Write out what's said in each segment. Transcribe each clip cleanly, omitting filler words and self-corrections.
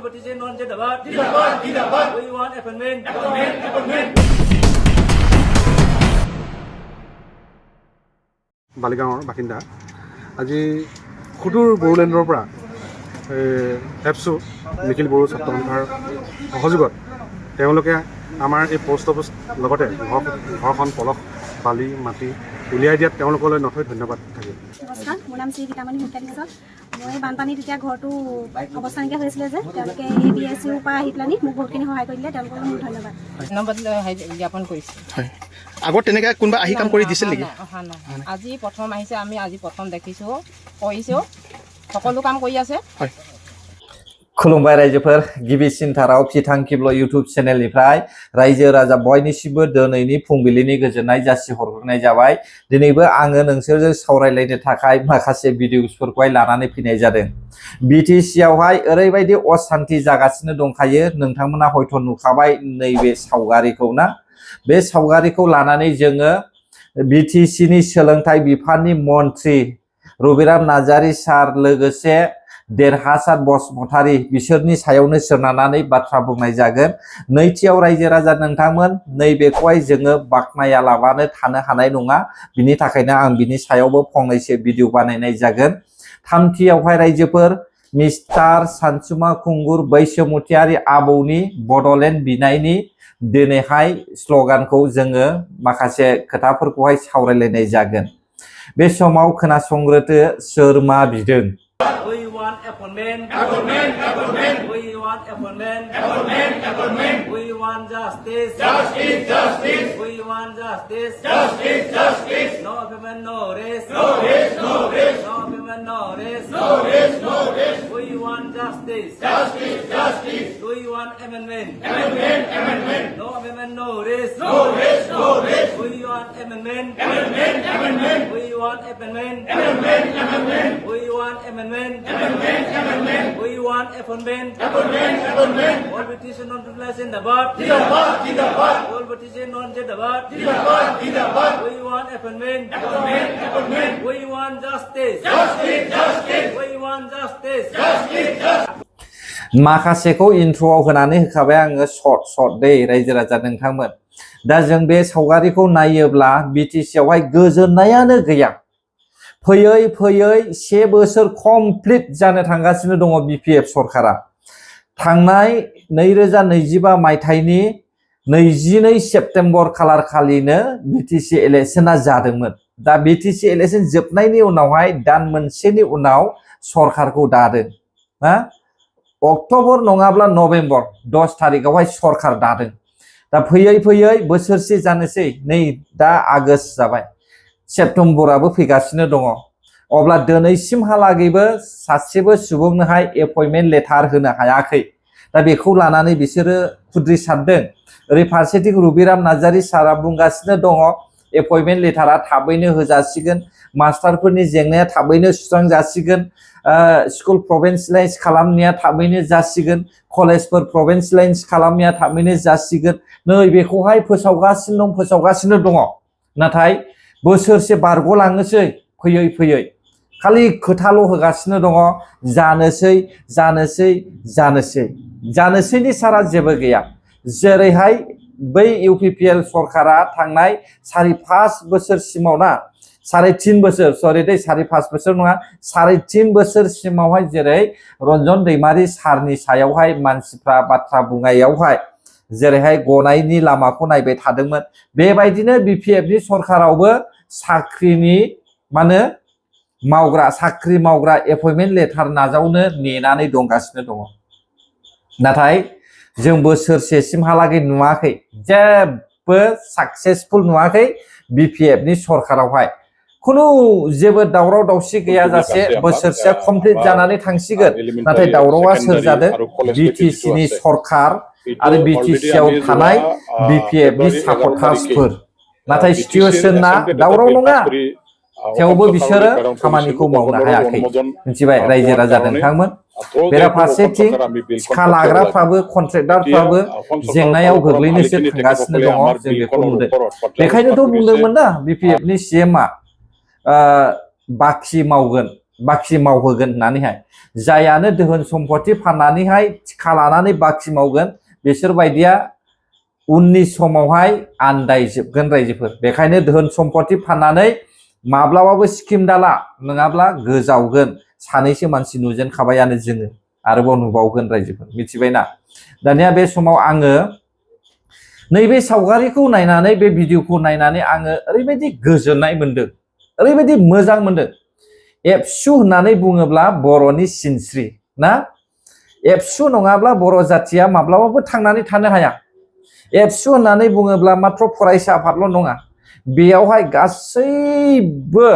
politician non Jindabad. We want appointment. বালিগাঁৱৰ বাসিন্দা আজি খুটুৰ বড়োলেণ্ডৰ পৰা এপছু নিখিল বড়ো ছাত্ৰ সন্থাৰ সহযোগত তেওঁলোকে আমাৰ এই পোষ্ট অফিচ লগতে ঘৰখন পলস বালি মাটি উলিয়াই দিয়াত তেওঁলোকলৈ নথৈ ধন্যবাদ থাকিল। নমস্কাৰ, মোৰ নাম শ্ৰী গীতামণি মুখালিছ। মই বানপানীত তেতিয়া ঘৰটো অৱস্থা নাইকিয়া হৈছিলে যে তেওঁলোকে এই BSCৰ পৰা আহি পেলাই মোক বহুতখিনি সহায় কৰি দিলে, তেওঁলোকক মোৰ ধন্যবাদ জ্ঞাপন কৰিছোঁ। আগত তেনেকৈ কোনোবা আহি কাম কৰি দিছিল নেকি? অহা নাই, আজি প্ৰথম আহিছে। আমি আজি প্ৰথম দেখিছোঁ, কৰিছোঁ, সকলো কাম কৰি আছে। खुलुमबाय रायजोफोर, गिबिसिनथाराव फिथां किब्ल इउटुब चेनेलनिफ्राय रायजो राजा बयनिसिमबो दिनैनि फुंबिलिनि गोजोननाय जासिहरग्रोनाय जाबाय। दिनैबो आङो नोंसोरजों सावरायलायनो थाखाय माखासे भिडिअसफोरखौहाय लानानै फैनाय जादों। BTC आवहाय ओरैबायदि अशान्ति जागासिनो दंखायो, नोंथांमोना हयथ' नुखाबाय नैबे सावगारिखौ ना। बे सावगारिखौ लानानै जोङो BTC नि सोलोंथाइ बिफाननि मन्थ्रि रबिराम नार्जारी सार लोगोसे देरहासार बसुमतारी बिसोरनि सायावनो सोनारनानै बाथ्रा बुंनाय जागोन। नैथियाव रायजो राजा नोंथांमोन, नैबेखौहाय जोङो बाख्नायालाबानो थानो हानाय नङा, बिनि थाखायनो आं बिनि सायावबो फंनैसो भिडिअ बानायनाय जागोन। थामथियावहाय रायजोफोर, मिस्टार सानसुमा खुंगुर बैसोमुतियारि आबौनि बड'लेण्ड बिनायनि दिनैहाय स्ल'गानखौ जोङो माखासे खोथाफोरखौहाय सावरायलायनाय जागोन। बे समाव खोनासंग्रोदो सोर मा बिदों। We want appointment. We want appointment. We want justice. We want justice. No appointment, no rest. No appointment, no rest. We want justice. We want amendment. No appointment, no rest. We want amendment. We want amendment. We want amendment. We want appointment. All petition non Jindabad. All petition non Jindabad. We want appointment. We want justice. We want justice. माखासेखौ इन्ट्र'आव होनानै होखाबाय आङो short दै रायजो राजा नोंथांमोन। दा जों बे सावगारिखौ नायोब्ला BTC आवहाय गोजोननायानो गैया। फैयै फैयै 1 बोसोर कमप्लिट जानो थांगासिनो दङ BPF सरकारा। थांनाय 2025 मायथाइनि 22 सेप्तेम्बर खालार खालिनो BTC इलेक्शना जादोंमोन। दा BTC इलेक्शन जोबनायनि उनावहाय दान मोनसेनि उनाव सरकारखौ दादों। अक्ट'बर नङाब्ला नभेम्बर 10 तारिखआवहाय सरकार दादों। दा फैयै फैयै बोसोरसे जानोसै, नै दा आगष्ट जाबाय, सेप्तेम्बराबो फैगासिनो दङ। अब्ला दिनैसिमहालागैबो सासेबो सुबुंनोहाय एपइन्टमेन्ट लेटार होनो हायाखै। दा बेखौ लानानै बिसोरो खुद्रिसारदों। ओरै फारसेथिं रबिराम नार्जारी सारा बुंगासिनो दङ एपइन्टमेन्ट लेटारा थाबैनो होजासिगोन, मास्टारफोरनि जेंनाया थाबैनो सुस्रांजासिगोन, स्कुल प्रभिन्सियेलाइज खालामनाया थाबैनो जासिगोन, कलेजफोर प्रभिन्सियेलाइज खालामनाया थाबैनो जासिगोन। नै बेखौहाय फोसावगासिनो दङ। नाथाय बोसोरसे बारग'लाङोसै फैयै फैयै, खालि खोथाल' होगासिनो दङ, जानोसैनि सारा जेबो गैया। जेरैहाय बै UPPL सरकारा थांनाय 5.5 बोसोरसिमाव ना, 3.5 बोसोर, सरि दै 5.5 बोसोर नङा, 3.5 बोसोरसिमावहाय जेरै रन्जन दैमारि सारनि सायावहाय मानसिफ्रा बाथ्रा बुंनायावहाय जेरैहाय गनायनि लामाखौ नायबाय थादोंमोन, बेबायदिनो BPF नि सरकारावबो साख्रिनि साख्रि मावग्रा एपइन्टमेन्ट लेटार नाजावनो नेनानै दंगासिनो दङ। नाथाय जों बोसोरसेसिमहालागै नुवाखै, जेबो साक्सेसफुल नुवाखै BPF नि सरकारावहाय। खुनु जेबो दावराव दावसि गैयाजासे बोसोरसेया कमप्लिट जानानै थांसिगोन। नाथाय दावरावआ सोर जादों? BTC नि सरकार आरो BTC आव थानाय BPF नि सापर्टार्सफोर। नाथाय सिचुएशना दावराव नङा, थेवबो बिसोरो खामानिखौ मावनो हायाखै। मिथिबाय रायजो राजा नोंथांमोन। बेराफारसेथिं थिखा लाग्राफ्राबो कन्ट्रेक्टारफ्राबो जेंनायाव गोग्लैनोसो थांगासिनो दङ, जों बेखौ नुदों। बेखायनोथ' बुंदोंमोन ना BPF नि CM आ बाखि मावगोन, बाखि मावहोगोन होननानैहाय जायानो दोहोन सम्पति फाननानैहाय थिखा लानानै बाखि मावगोन बिसोर बायदिया उननि समावहाय आन्दायजोबगोन रायजोफोर। बेखायनो दोहोन सम्पति फाननानै माब्लाबाबो स्किम दाला नङाब्ला गोजावगोन। सानैसो मानसि नुजेनखाबायानो जोङो आरोबाव नुबावगोन रायजोफोर मिथिबायना। दानिया बे समाव आङो नैबे सावगारिखौ नायनानै बे भिडिअखौ नायनानै आङो ओरैबायदि गोजोननाय मोनदों, ओरैबायदि मोजां मोनदों। एबसु होननानै बुङोब्ला बर'नि सिनस्रि ना। एबसु नङाब्ला बर' जाथिया माब्लाबाबो थांनानै थानो हाया। एबसु होननानै बुङोब्ला मात्र फरायसा आफादल' नङा, बेयावहाय गासैबो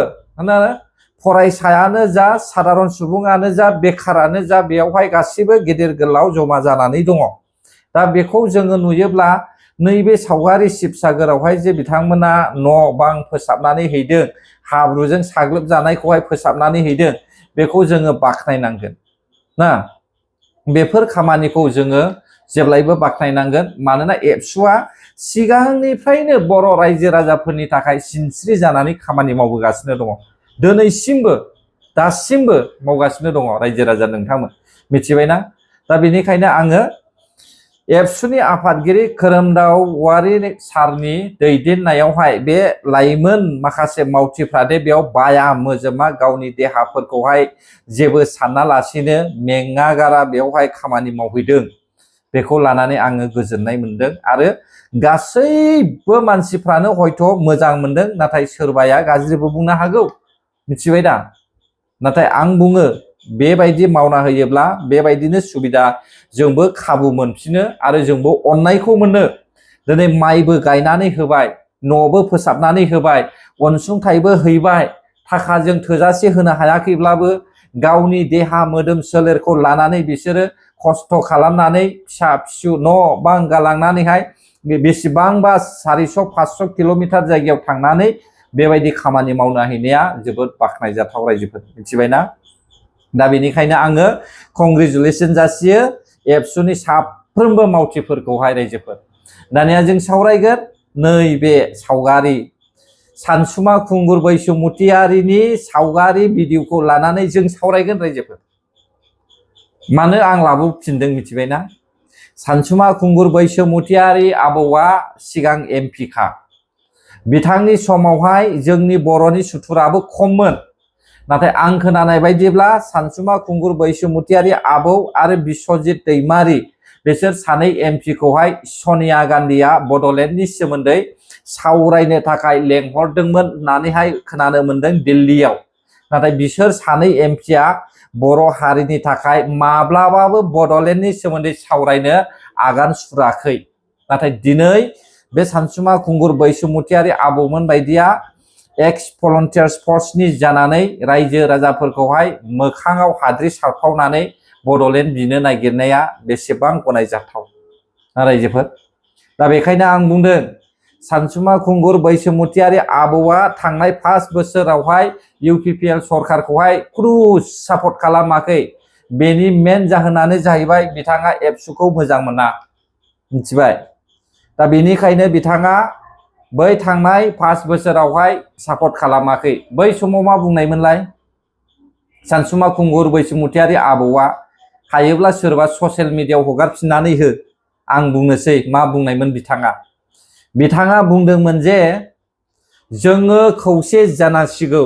फरायसायानो जा साधारन सुबुङानो जा बेखारानो जा बेयावहाय गासैबो गेदेर गोलाव जमा जानानै दङ। दा बेखौ जोङो नुयोब्ला नैबे सावगारि शिबसागरावहाय जे बिथांमोना न' बां फोसाबनानै हैदों, हाब्रुजों साग्लोबजानायखौहाय फोसाबनानै हैदों, बेखौ जोङो बाख्नायनांगोन ना। बेफोर खामानिखौ जोङो जेब्लायबो बाख्नायनांगोन। मानोना एबसुआ सिगांनिफ्रायनो बर' रायजो राजाफोरनि थाखाय सिनस्रि जानानै खामानि मावबोगासिनो दङ। दिनैसिमबो दासिमबो मावगासिनो दङ रायजो राजा नोंथांमोन मिथिबायना। दा बेनिखायनो आङो एबसुनि आफादगिरि खोरोमदाव औवारि सारनि दैदेननायावहाय बे लाइमोन माखासे मावथिफ्रादे बेयाव बाया मोजोमा गावनि देहाफोरखौहाय जेबो सानालासिनो मेङा गारा बेयावहाय खामानि मावहैदों, बेखौ लानानै आङो गोजोननाय मोनदों। आरो गासैबो मानसिफ्रानो हयथ' मोजां मोनदों, नाथाय सोरबाया गाज्रिबो बुंनो हागौ मिथिबाय दा। नाथाय आं बुङो बेबायदि मावना होयोब्ला बेबायदिनो सुबिदा जोंबो खाबु मोनफिनो आरो जोंबो अननायखौ मोनो। दिनै माइबो गायनानै होबाय, न'बो फोसाबनानै होबाय, अनसुंथाइबो हैबाय, थाखाजों थोजासे होनो हायाखैब्लाबो गावनि देहा मोदोम सोलेरखौ लानानै बिसोरो खस्थ' खालामनानै फिसा फिसौ न' बां गालांनानैहाय बेसेबांबा 400-500 किल'मिटार जायगायाव थांनानै बेबायदि खामानि मावना हैनाया जोबोद बाख्नायजाथाव रायजोफोर मिथिबायना। दा बेनिखायनो आङो कंग्रेचुलेसन जासियो एबसुनि साफ्रोमबो मावथिफोरखौहाय रायजोफोर। दानिया जों सावरायगोन नैबे सावगारि सानसुमा खुंगुर बैसोमुतियारिनि सावगारि भिडिअखौ लानानै जों सावरायगोन रायजोफोर। मानो आं लाबोफिनदों मिथिबायना। सानसुमा खुंगुर बैसोमुतियारि आबौआ सिगां MP खा। बिथांनि समावहाय जोंनि बर'नि सुथुराबो खममोन। नाथाय आं खोनानाय बायदिब्ला सानसुमा खुंगुर बैसोमुतियारि आबौ आरो बिस्वजित दैमारि बिसोर सानै MP खौहाय सनिया गान्धीया बड'लेण्डनि सोमोन्दै सावरायनो थाखाय लेंहरदोंमोन होननानैहाय खोनानो मोनदों दिल्लीयाव। नाथाय बिसोर सानै MPआ बर' हारिनि थाखाय माब्लाबाबो बड'लेण्डनि सोमोन्दै सावरायनो आगान सुराखै। नाथाय दिनै बे सानसुमा खुंगुर बैसोमुतियारि आबौमोन बायदिया एक्स भलन्टियार्स फर्सनि जानानै रायजो राजाफोरखौहाय मोखाङाव हाद्रि सारफावनानै बड'लेण्ड बिनो नागिरनाया बेसेबां गनायजाथाव रायजोफोर। दा बेखायनो आं बुंदों सानसुमा खुंगुर बैसोमुतियारि आबौआ थांनाय 5 बोसोरावहाय UPPL सरकारखौहाय खुनु सापर्ट खालामाखै। बेनि मेन जाहोनानो जाहैबाय बिथाङा एबसुखौ मोजां मोना मिथिबाय। दा बेनिखायनो बिथाङा बै थांनाय 5 बोसोरावहाय सापर्ट खालामाखै। बै समाव मा बुंनायमोनलाय सानसुमा खुंगुर बैसोमुतियारि आबौआ, हायोब्ला सोरबा ससियेल मिडियायाव हगारफिननानै हो। आं बुंनोसै मा बुंनायमोन बिथाङा। बिथाङा बुंदोंमोन जे जोङो खौसे जानांसिगौ,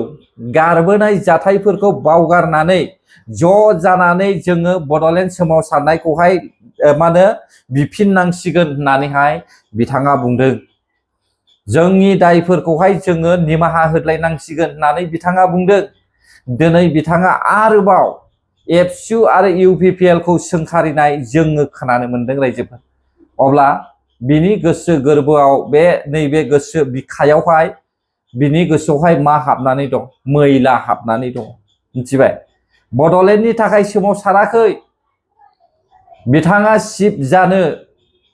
गारबोनाय जाथायफोरखौ बावगारनानै ज' जानानै जोङो बड'लेण्ड सोमावसारनायखौहाय बिफिननांसिगोन होननानैहाय बिथाङा बुंदों। जोंनि दायफोरखौहाय जोङो निमाहा होलायनांसिगोन होननानै बिथाङा बुंदों। दिनै बिथाङा आरोबाव एबसु आरो UPPL खौ सोंखारिनाय जोङो खोनानो मोनदों रायजोफोर। अब्ला बिनि गोसो गोरबोआव बे नैबे गोसो बिखायावहाय बिनि गोसोआवहाय मा हाबनानै दं? मैला हाबनानै दं मिथिबाय। बड'लेण्डनि थाखाय सोमावसाराखै। बिथाङा चिफ जानो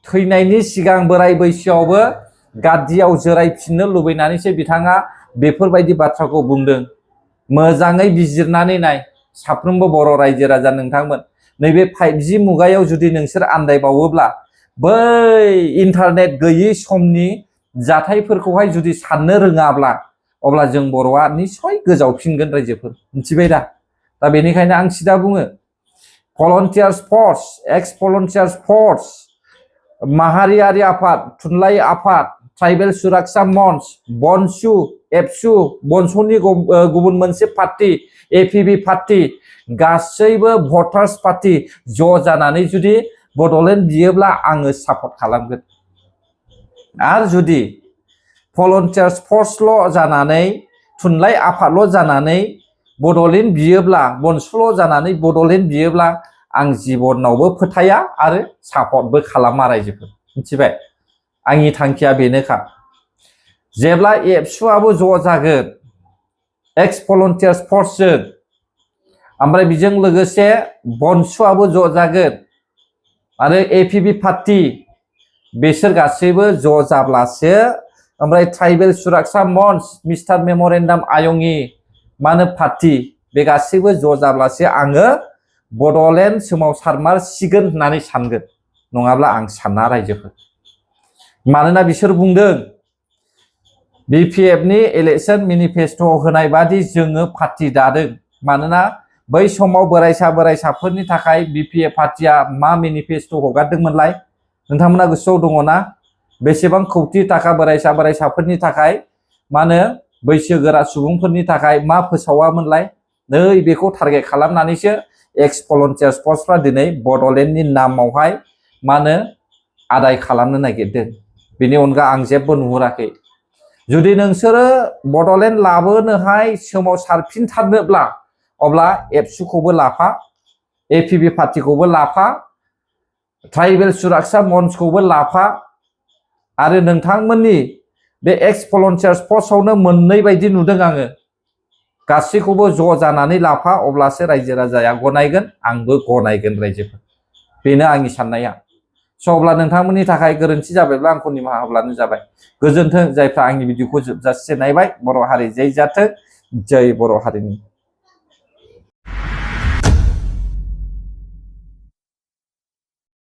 थैनायनि सिगां बोराय बैसोआवबो गादियाव जिरायफिननो लुबैनानैसो बिथाङा बेफोरबायदि बाथ्राखौ बुंदों। मोजाङै बिजिरनानै नाय साफ्रोमबो बर' रायजो राजा नोंथांमोन। नैबे 5G मुगायाव जुदि नोंसोर आन्दायबावोब्ला बै इन्टारनेट गैयै समनि जाथायफोरखौहाय जुदि साननो रोङाब्ला अब्ला जों बर'आ निस्सय गोजावफिनगोन रायजोफोर मिथिबाय दा। दा बेनिखायनो आं सिदा बुङो भलन्टियार्स फर्स एक्स भलन्टियार्स फर्स माहारियारि आफाद थुनलाइ आफाद ट्राइबेल सुरक्षा मंच बनसु एबसु बनसुनि गुबुन मोनसे पार्टी एपिबि पार्टी गासैबो भटार्स पार्टी ज' जानानै जुदि बड'लेण्ड बियोब्ला आङो सापर्ट खालामगोन आरो जुदि भलन्टियार्स फर्सल' जानानै थुनलाइ आफादल' जानानै बड'लेण्ड बियोब्ला बनसुल' जानानै बड'लेण्ड बियोब्ला आं जिबनावबो फोथाया आरो सापर्टबो खालामा रायजोफोर मिथिबाय आंनि थांखिया बेनोखा जेब्ला एबसुआबो ज' जागोन एक्स भलन्टियार्स फर्सजों ओमफ्राय बेजों लोगोसे बनसुआबो ज' जागोन आरो एपिबि पार्टी बिसोर गासैबो ज' जाब्लासो ओमफ्राय ट्राइबेल सुरक्षा मंच मिस्टार मेम'रेन्डाम आयंनि मा होनो पार्टी बे गासैबो ज' जाब्लासो आङो बड'लेण्ड सोमावसारमारसिगोन होननानै सानगोन नङाब्ला आं साना रायजोफोर मानोना बिसोर बुंदों बिपिएफनि इलेक्शन मेनिफेस्ट'आव होनाय बादि जोङो पार्टी दादों मानोना बै समाव बोराइसाफोरनि थाखाय बिपिएफ पार्टीया मा मेनिफेस्ट' हगारदोंमोनलाय नोंथांमोना गोसोआव दङना बेसेबां कौटि थाखा बोराइसाफोरनि थाखाय मा होनो बैसोगोरा सुबुंफोरनि थाखाय मा फोसावामोनलाय नै बेखौ टारगेट खालामनानैसो एक्स भलन्टियार्स फर्सफ्रा दिनै बड'लेण्डनि नामावहाय मा होनो आदाय खालामनो नागिरदों बेनि अनगा आं जेबो नुहुराखै जुदि नोंसोरो बड'लेण्ड लाबोनोहाय सोमावसारफिनथारनोब्ला अब्ला एबसुखौबो लाफा एपिबि पार्टीखौबो लाफा ट्राइबेल सुरक्षा मंचखौबो लाफा आरो नोंथांमोननि बे एक्स भलन्टियार्स फर्सआवनो मोननै बायदि नुदों आङो गासैखौबो ज' जानानै लाफा अब्लासो रायजो राजाया गनायगोन आंबो गनायगोन रायजोफोर बेनो आंनि साननाया स' अब्ला नोंथांमोननि थाखाय गोरोन्थि जाबायब्ला आंखौ निमाहा होब्लानो जाबाय गोजोन्थों जायफ्रा आंनि भिडिअखौ जोबजासे नायबाय बर' हारि जै जाथों जै बर' हारिनि